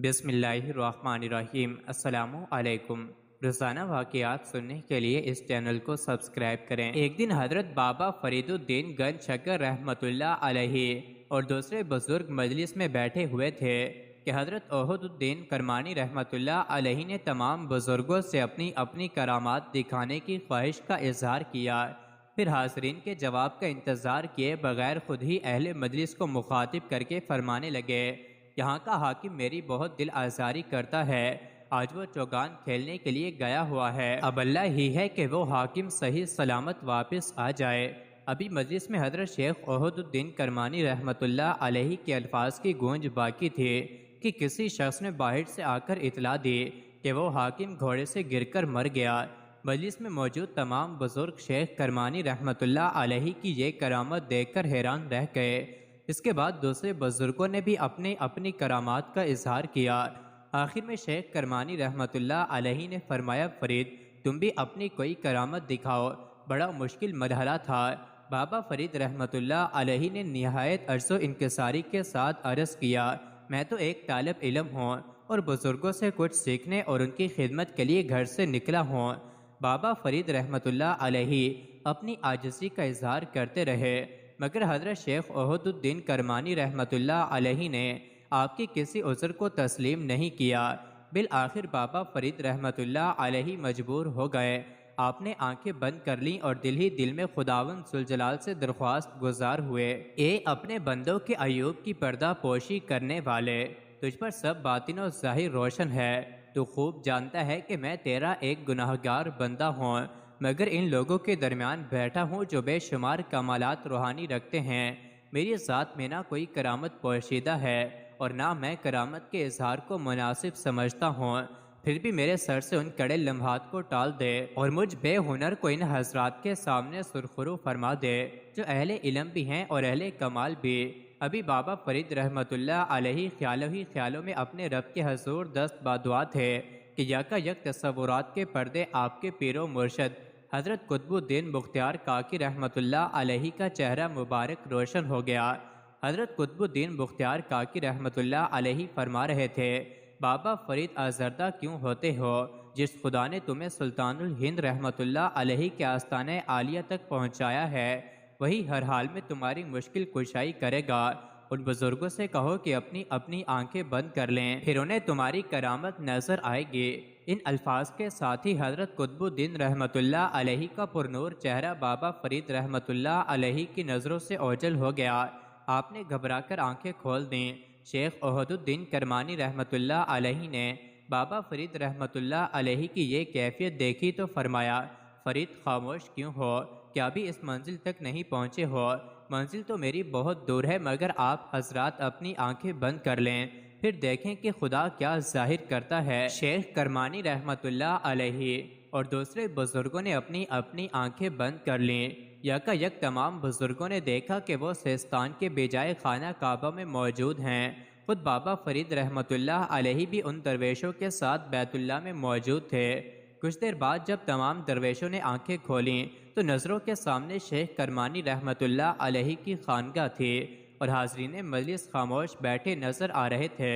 بسم اللہ الرحمن الرحیم۔ السلام علیکم۔ روزانہ واقعات سننے کے لیے اس چینل کو سبسکرائب کریں۔ ایک دن حضرت بابا فرید الدین گنج شکر رحمۃ اللہ علیہ اور دوسرے بزرگ مجلس میں بیٹھے ہوئے تھے کہ حضرت احد الدین کرمانی رحمۃ اللہ علیہ نے تمام بزرگوں سے اپنی اپنی کرامات دکھانے کی خواہش کا اظہار کیا۔ پھر حاضرین کے جواب کا انتظار کیے بغیر خود ہی اہل مجلس کو مخاطب کر کے فرمانے لگے، یہاں کا حاکم میری بہت دل آزاری کرتا ہے۔ آج وہ چوگان کھیلنے کے لیے گیا ہوا ہے، اب اللہ ہی ہے کہ وہ حاکم صحیح سلامت واپس آ جائے۔ ابھی مجلس میں حضرت شیخ احد الدین کرمانی رحمۃ اللہ علیہ کے الفاظ کی گونج باقی تھی کہ کسی شخص نے باہر سے آ کر اطلاع دی کہ وہ حاکم گھوڑے سے گر کر مر گیا۔ مجلس میں موجود تمام بزرگ شیخ کرمانی رحمۃ اللہ علیہ کی یہ کرامت دیکھ کر حیران رہ گئے۔ اس کے بعد دوسرے بزرگوں نے بھی اپنی اپنی کرامات کا اظہار کیا۔ آخر میں شیخ کرمانی رحمۃ اللہ علیہ نے فرمایا، فرید تم بھی اپنی کوئی کرامت دکھاؤ، بڑا مشکل مرحلہ تھا۔ بابا فرید رحمۃ اللہ علیہ نے نہایت عجز و انکساری کے ساتھ عرض کیا، میں تو ایک طالب علم ہوں اور بزرگوں سے کچھ سیکھنے اور ان کی خدمت کے لیے گھر سے نکلا ہوں۔ بابا فرید رحمۃ اللہ علیہ اپنی عاجزی کا اظہار کرتے رہے، مگر حضرت شیخ احد الدین کرمانی رحمۃ اللہ علیہ نے آپ کی کسی عذر کو تسلیم نہیں کیا۔ بالآخر بابا فرید رحمۃ اللہ علیہ مجبور ہو گئے۔ آپ نے آنکھیں بند کر لیں اور دل ہی دل میں خداوند ذوالجلال سے درخواست گزار ہوئے، اے اپنے بندوں کے عیوب کی پردہ پوشی کرنے والے، تجھ پر سب باطن و ظاہر روشن ہے۔ تو خوب جانتا ہے کہ میں تیرا ایک گناہگار بندہ ہوں، مگر ان لوگوں کے درمیان بیٹھا ہوں جو بے شمار کمالات روحانی رکھتے ہیں۔ میری ذات میں نہ کوئی کرامت پوشیدہ ہے اور نہ میں کرامت کے اظہار کو مناسب سمجھتا ہوں، پھر بھی میرے سر سے ان کڑے لمحات کو ٹال دے اور مجھ بے ہنر کو ان حضرات کے سامنے سرخرو فرما دے جو اہل علم بھی ہیں اور اہل کمال بھی۔ ابھی بابا فرید رحمۃ اللہ علیہ خیالوں ہی خیالوں میں اپنے رب کے حضور دست بادعا تھے کہ یکا یک تصورات کے پردے آپ کے پیر و مرشد حضرت قطب الدین بختیار کاکی رحمۃ اللہ علیہ کا چہرہ مبارک روشن ہو گیا۔ حضرت قطب الدین بختیار کاکی رحمۃ اللہ علیہ فرما رہے تھے، بابا فرید آزردہ کیوں ہوتے ہو؟ جس خدا نے تمہیں سلطان الہند رحمۃ اللہ علیہ کے آستانہ عالیہ تک پہنچایا ہے، وہی ہر حال میں تمہاری مشکل کشائی کرے گا۔ ان بزرگوں سے کہو کہ اپنی اپنی آنکھیں بند کر لیں، پھر انہیں تمہاری کرامت نظر آئے گی۔ ان الفاظ کے ساتھ ہی حضرت قطب الدین رحمۃ اللہ علیہ کا پرنور چہرہ بابا فرید رحمۃ اللہ علیہ کی نظروں سے اوجھل ہو گیا۔ آپ نے گھبرا کر آنکھیں کھول دیں۔ شیخ احد الدین کرمانی رحمۃ اللہ علیہ نے بابا فرید رحمۃ اللہ علیہ کی یہ کیفیت دیکھی تو فرمایا، فرید خاموش کیوں ہو؟ کیا بھی اس منزل تک نہیں پہنچے ہو؟ منزل تو میری بہت دور ہے، مگر آپ حضرات اپنی آنکھیں بند کر لیں، پھر دیکھیں کہ خدا کیا ظاہر کرتا ہے۔ شیخ کرمانی رحمۃ اللہ علیہ اور دوسرے بزرگوں نے اپنی اپنی آنکھیں بند کر لیں۔ یکا یک تمام بزرگوں نے دیکھا کہ وہ سیستان کے بجائے خانہ کعبہ میں موجود ہیں۔ خود بابا فرید رحمۃ اللہ علیہ بھی ان درویشوں کے ساتھ بیت اللہ میں موجود تھے۔ کچھ دیر بعد جب تمام درویشوں نے آنکھیں کھولیں تو نظروں کے سامنے شیخ کرمانی رحمۃ اللہ علیہ کی خانگاہ تھی اور حاضرین مجلس خاموش بیٹھے نظر آ رہے تھے۔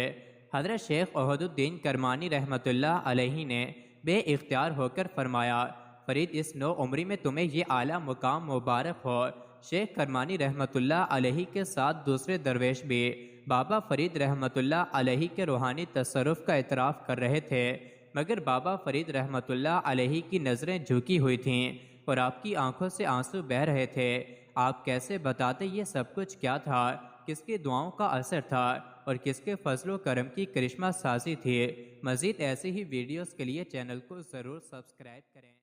حضرت شیخ احد الدین کرمانی رحمۃ اللہ علیہ نے بے اختیار ہو کر فرمایا، فرید اس نو عمری میں تمہیں یہ اعلیٰ مقام مبارک ہو۔ شیخ کرمانی رحمۃ اللہ علیہ کے ساتھ دوسرے درویش بھی بابا فرید رحمۃ اللہ علیہ کے روحانی تصرف کا اعتراف کر رہے تھے، مگر بابا فرید رحمۃ اللہ علیہ کی نظریں جھکی ہوئی تھیں اور آپ کی آنکھوں سے آنسو بہہ رہے تھے۔ آپ کیسے بتاتے یہ سب کچھ کیا تھا؟ کس کی دعاؤں کا اثر تھا اور کس کے فضل و کرم کی کرشمہ سازی تھی؟ مزید ایسی ہی ویڈیوز کے لیے چینل کو ضرور سبسکرائب کریں۔